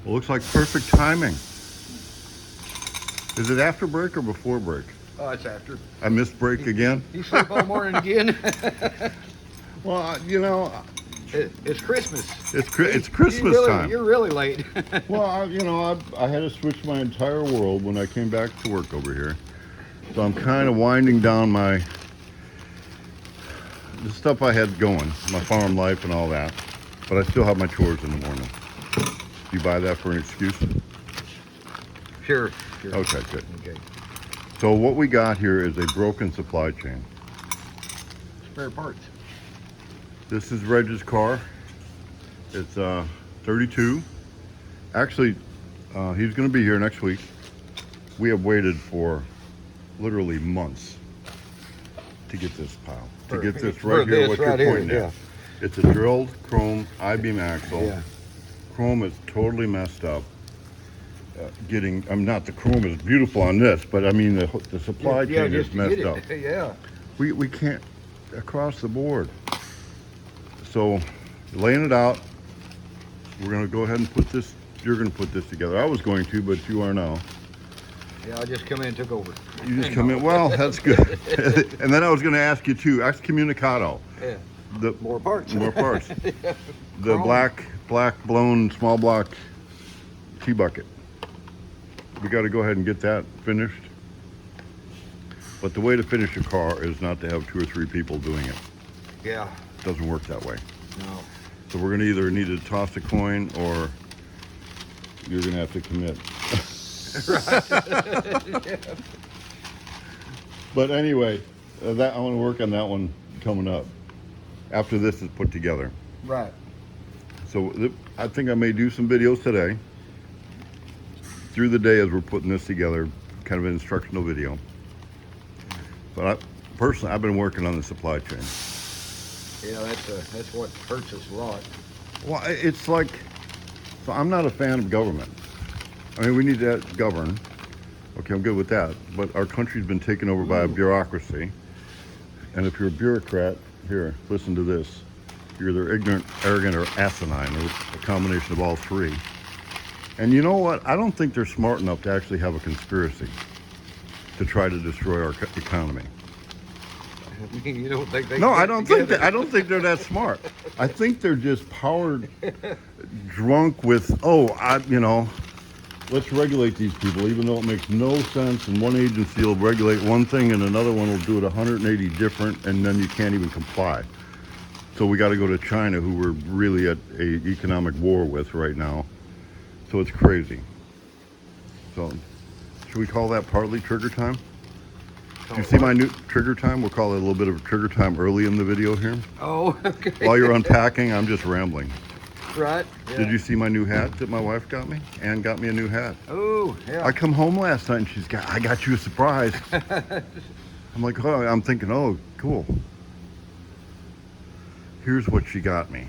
Well, looks like perfect timing. Is it after break or before break? Oh, it's after. I missed break again? You sleep all morning again? Well, you know, It's Christmas. it's Christmas time. You're really late. Well, I had to switch my entire world when I came back to work over here. So I'm kind of winding down the stuff I had going, my farm life and all that. But I still have my chores in the morning. Do you buy that for an excuse? Sure. Okay, good. Okay. So what we got here is a broken supply chain. Spare parts. This is Reg's car. It's 32. Actually, he's going to be here next week. We have waited for literally months to get this pile. To get this right here, what you're pointing at. It's a drilled chrome I-beam axle. Yeah. Chrome is totally messed up. Not the chrome is beautiful on this, but I mean the supply chain is messed up. Yeah. We can't across the board. So laying it out, we're going to go ahead and put this. You're going to put this together. I was going to, but you are now. Yeah, I just come in and took over. You just come in. Well, that's good. And then I was going to ask you too. Excommunicado. Yeah. More parts. More parts. Yeah. The black blown small block T-bucket. We got to go ahead and get that finished. But the way to finish a car is not to have 2 or 3 people doing it. Yeah. It doesn't work that way. No. So we're going to either need to toss a coin or you're going to have to commit. Right. Yeah. But anyway, I want to work on that one coming up after this is put together. Right. So I think I may do some videos today through the day as we're putting this together, kind of an instructional video. But personally, I've been working on the supply chain. Yeah, that's what hurts us a lot. Well, it's like, so I'm not a fan of government. I mean, we need to govern. Okay, I'm good with that. But our country's been taken over by a bureaucracy. And if you're a bureaucrat, here, listen to this. You're either ignorant, arrogant, or asinine, or a combination of all three. And you know what? I don't think they're smart enough to actually have a conspiracy to try to destroy our economy. You don't think they? No, I don't think that. I don't think they're that smart. I think they're just powered, drunk with let's regulate these people, even though it makes no sense. And one agency will regulate one thing, and another one will do it 180 different, and then you can't even comply. So we got to go to China, who we're really at a economic war with right now. So it's crazy. So should we call that partly trigger time? Do you see my new trigger time? We'll call it a little bit of trigger time early in the video here. Oh, okay. While you're unpacking, I'm just rambling. Right. Yeah. Did you see my new hat that my wife got me? Ann got me a new hat. Oh, yeah. I come home last night and I got you a surprise. I'm like, oh, I'm thinking, oh, cool. Here's what she got me.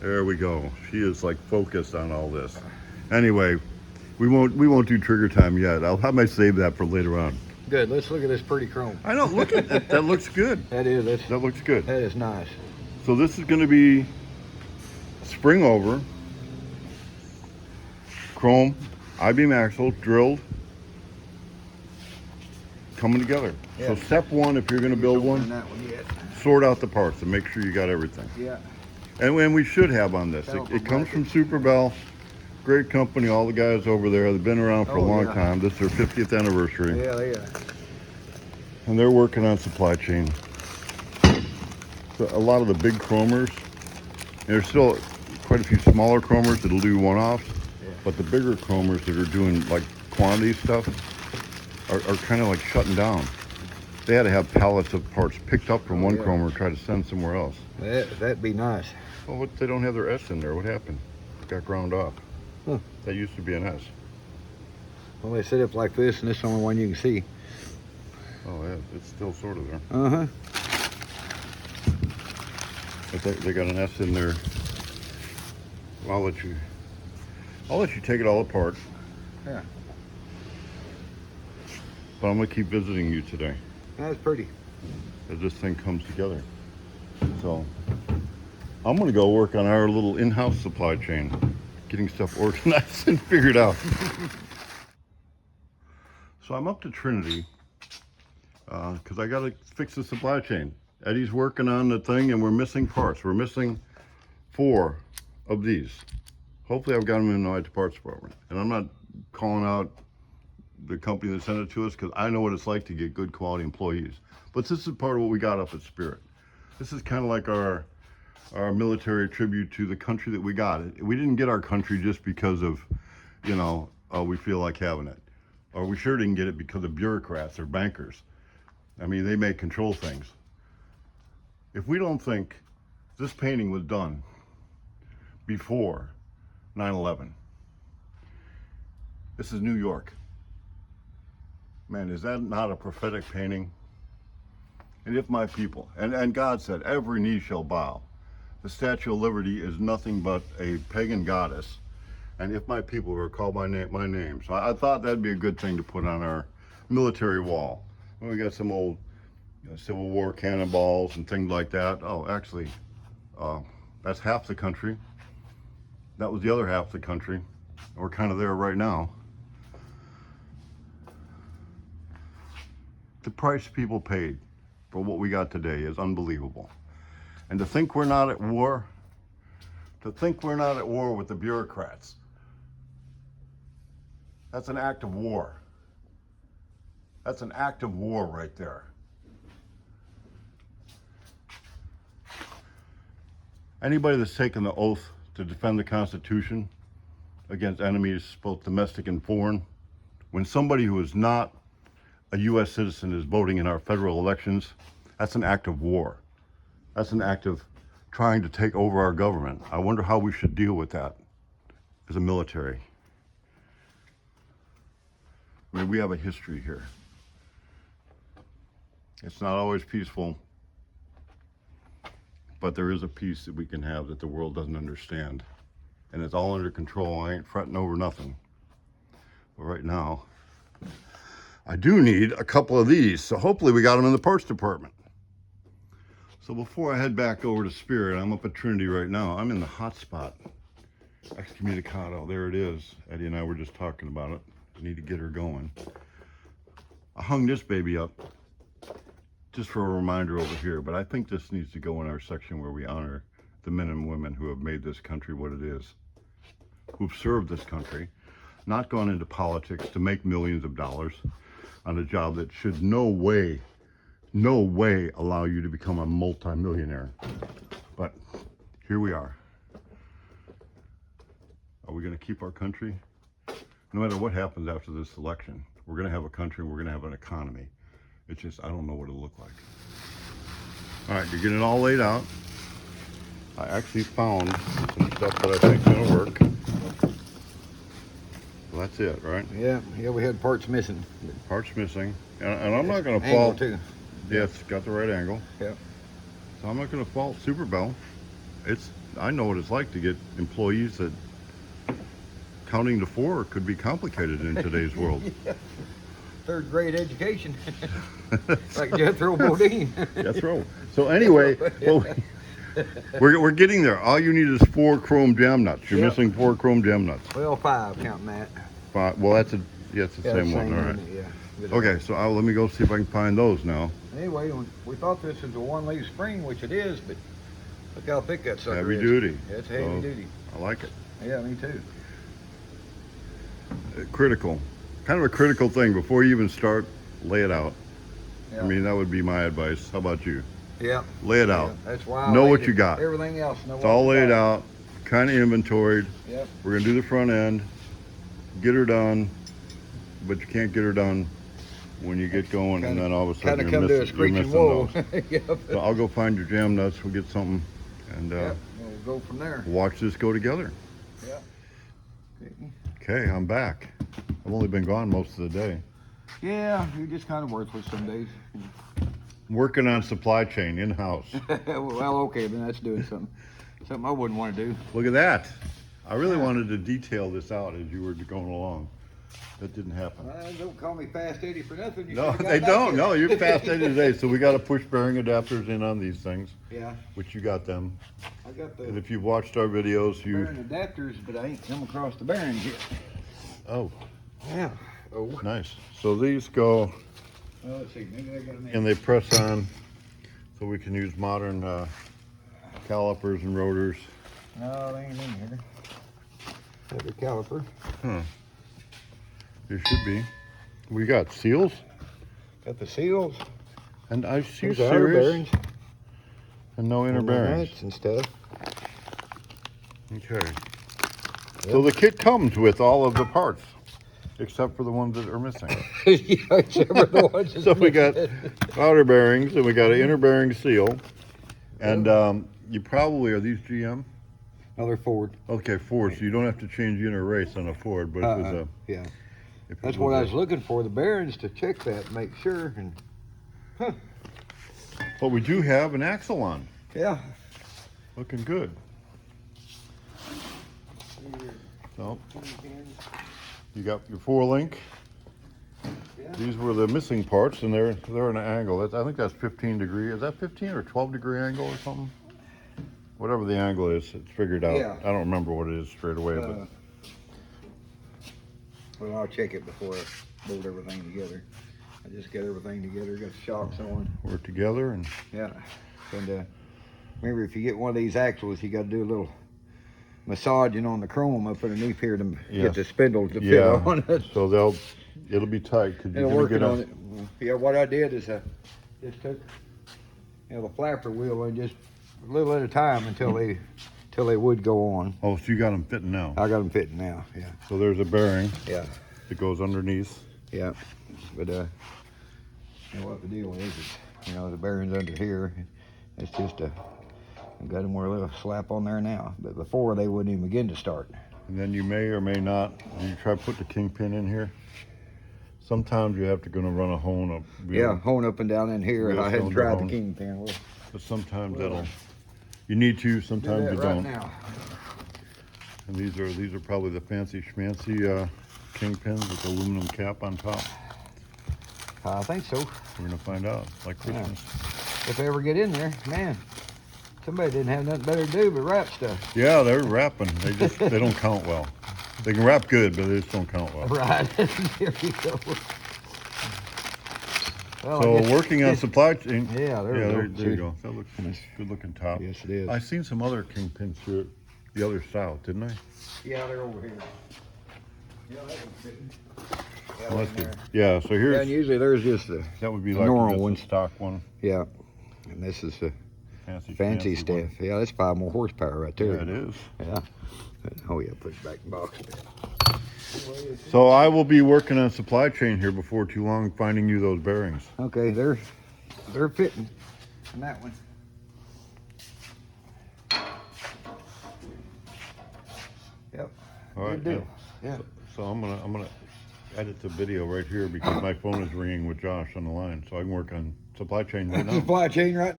There we go. She is like focused on all this. Anyway, we won't do trigger time yet. I might save that for later on. Good. Let's look at this pretty chrome. I know. Look at that. That looks good. That is. That looks good. That is nice. So this is going to be spring over, chrome, I-beam axle, drilled, coming together. Yeah. So step one, if you're going to build one, sort out the parts and make sure you got everything. Yeah. And we should have on this. It comes from Super Bell. Great company. All the guys over there, they've been around for a long time. This is their 50th anniversary. Yeah, they are. And they're working on supply chain. So a lot of the big chromers, there's still quite a few smaller chromers that'll do one-offs, but the bigger chromers that are doing like quantity stuff are kind of like shutting down. They had to have pallets of parts picked up from one chromer and try to send somewhere else. That'd be nice. Well, they don't have their S in there. What happened? It got ground off. Huh. That used to be an S. Well, they set up like this, and this is the only one you can see. Oh, yeah, it's still sort of there. Uh-huh. But they got an S in there. I'll let you take it all apart. Yeah. But I'm gonna keep visiting you today That's pretty. as this thing comes together. So I'm gonna go work on our little in-house supply chain, getting stuff organized and figured out. So I'm up to Trinity because I gotta fix the supply chain. Eddie's working on the thing and we're missing parts. We're missing 4 of these. Hopefully I've got them in the right parts department. And I'm not calling out the company that sent it to us because I know what it's like to get good quality employees. But this is part of what we got up at Spirit. This is kind of like our military tribute to the country that we got. We didn't get our country just because of, you know, we feel like having it. Or we sure didn't get it because of bureaucrats or bankers. I mean, they may control things. If we don't think this painting was done before 9/11, this is New York. Man, is that not a prophetic painting? And if my people, and God said, every knee shall bow. The Statue of Liberty is nothing but a pagan goddess. And if my people are called by name. So I thought that'd be a good thing to put on our military wall. We got some old Civil War cannonballs and things like that. Oh, actually, that's half the country. That was the other half of the country. We're kind of there right now. The price people paid for what we got today is unbelievable. And to think we're not at war, with the bureaucrats, that's an act of war. That's an act of war right there. Anybody that's taken the oath to defend the Constitution against enemies, both domestic and foreign, when somebody who is not a U.S. citizen is voting in our federal elections, that's an act of war. That's an act of trying to take over our government. I wonder how we should deal with that as a military. I mean, we have a history here. It's not always peaceful, but there is a peace that we can have that the world doesn't understand. And it's all under control. I ain't fretting over nothing. But right now, I do need a couple of these, so hopefully we got them in the parts department. So before I head back over to Spirit, I'm up at Trinity right now. I'm in the hot spot. Excommunicado, there it is. Eddie and I were just talking about it. I need to get her going. I hung this baby up just for a reminder over here, but I think this needs to go in our section where we honor the men and women who have made this country what it is, who've served this country, not gone into politics to make millions of dollars on a job that should no way allow you to become a multimillionaire. But here we are. Are we going to keep our country? No matter what happens after this election, we're going to have a country and we're going to have an economy. It's just, I don't know what it'll look like. All right, you're getting it all laid out. I actually found some stuff that I think's going to work. Well, that's it, right? Yeah, we had parts missing. Parts missing. And I'm not going to Angle fault. too. Yeah, it's got the right angle. Yeah. So I'm not going to fault Super Bell. I know what it's like to get employees that counting to 4 could be complicated in today's world. Yeah. 3rd grade education. Like Jethro Bodine. Jethro. So anyway, well, we're getting there. All you need is 4 chrome jam nuts. You're missing 4 chrome jam nuts. Well, 5 counting that. 5. Well, it's the same one. All right. Yeah. Okay, so let me go see if I can find those now. Anyway, we thought this was a 1-leaf spring, which it is, but look how thick that sucker Heavy is. duty. Yeah, it's heavy duty. I like it. Yeah, me too. Critical. Kind of a critical thing. Before you even start, lay it out. Yeah. I mean, that would be my advice. How about you? Yeah. Lay it out. Yeah, that's why I know laid what it. you got. Everything else, know It's what all you laid got. out, kind of inventoried. Yep. We're going to do the front end, get her done, but you can't get her done when you get going, and then all of a sudden Kind of come to a screeching wall. Yep. So I'll go find your jam nuts. We'll get something, and Yep. We'll go from there. watch this go together. Yeah. Okay, I'm back. I've only been gone most of the day. Yeah, you're just kind of worthless some days. Working on supply chain in-house. Well, okay, then that's doing something I wouldn't want to do. Look at that. I really wanted to detail this out as you were going along. That didn't happen. Don't call me Fast Eddie for nothing. You No, should've got they back don't. here. No, you're fast Eddie today. So we got to push bearing adapters in on these things, Yeah, which you got them. I got And the if you've watched our videos, bearing adapters, but I ain't come across the bearings yet. Oh, Yeah. Oh. nice. So these go Well, let's see. Maybe they got them in. and they press on, so we can use modern calipers and rotors. No, they ain't in here. Have a caliper. There should be. We got seals, Got the seals. and I see Here's the outer series bearings. and no inner And the bearings. nuts and stuff. Okay. So the kit comes with all of the parts, except for the ones that are missing. Yeah, except for the ones that's So we got missing. outer bearings, and we got an inner bearing seal, and you probably, are these GM? No, they're Ford. Okay, Ford. So you don't have to change the inner race on a Ford, but if it was a, Yeah. if it That's what I a- was looking for, the bearings to check that, make sure. And But we do have an axle on, yeah. looking good. So you got your 4-link. Yeah. These were the missing parts, and they're an angle. I think that's 15 degree. Is that 15 or 12 degree angle or something? Whatever the angle is, it's figured out. Yeah. I don't remember what it is straight away, but Well, I'll check it before I bolt everything together. I just got everything together, got the shocks on. we're together. And Yeah. And remember, if you get one of these axles, you got to do a little massaging on the chrome up underneath here to Yes. get the spindle to fit yeah, on it. so it'll be tight because And you're gonna working get on it. Yeah, what I did is I just took the flapper wheel and just a little at a time until they would go on. Oh, so you got them fitting now. I got them fitting now. Yeah. So there's a bearing Yeah. that goes underneath. Yeah. But you know what the deal is? The bearings under here. It's just I've got them where a little slap on there now. But before they wouldn't even begin to start. And then you may or may not. You try to put the kingpin in here. Sometimes you have to gonna run a hone up. Yeah, hone up and down in here. Wheel I hadn't cylinder tried the hone. kingpin. But sometimes you need to. Do Sometimes that you right don't. now. And these are probably the fancy schmancy kingpins with the aluminum cap on top. I think so. We're gonna find out. Like Yeah. Christmas. If they ever get in there, man, somebody didn't have nothing better to do but wrap stuff. Yeah, they're wrapping. They don't count well. They can wrap good, but they just don't count well. Right. There you go. Well, I So guess- working on supply chain. Yeah, there we go. there you See? go. That looks good looking top. Yes, it is. I seen some other kingpins here, the other south, didn't I? Yeah, they're over here. Yeah, that one's fitting. Well, that's good. there. Yeah, so Yeah, here's and usually there's just the that would be like normal just a ones. stock one, yeah, and this is the fancy fancy one. stuff. Yeah, that's 5 more horsepower right there. Yeah, it is. Yeah. Oh yeah, put it back in the box. So I will be working on supply chain here before too long, finding you those bearings. Okay, they're fitting. And that one. Yep. All right. Good deal. Yeah. So I'm gonna edit the video right here because my phone is ringing with Josh on the line, so I can work on supply chain right now. Supply chain right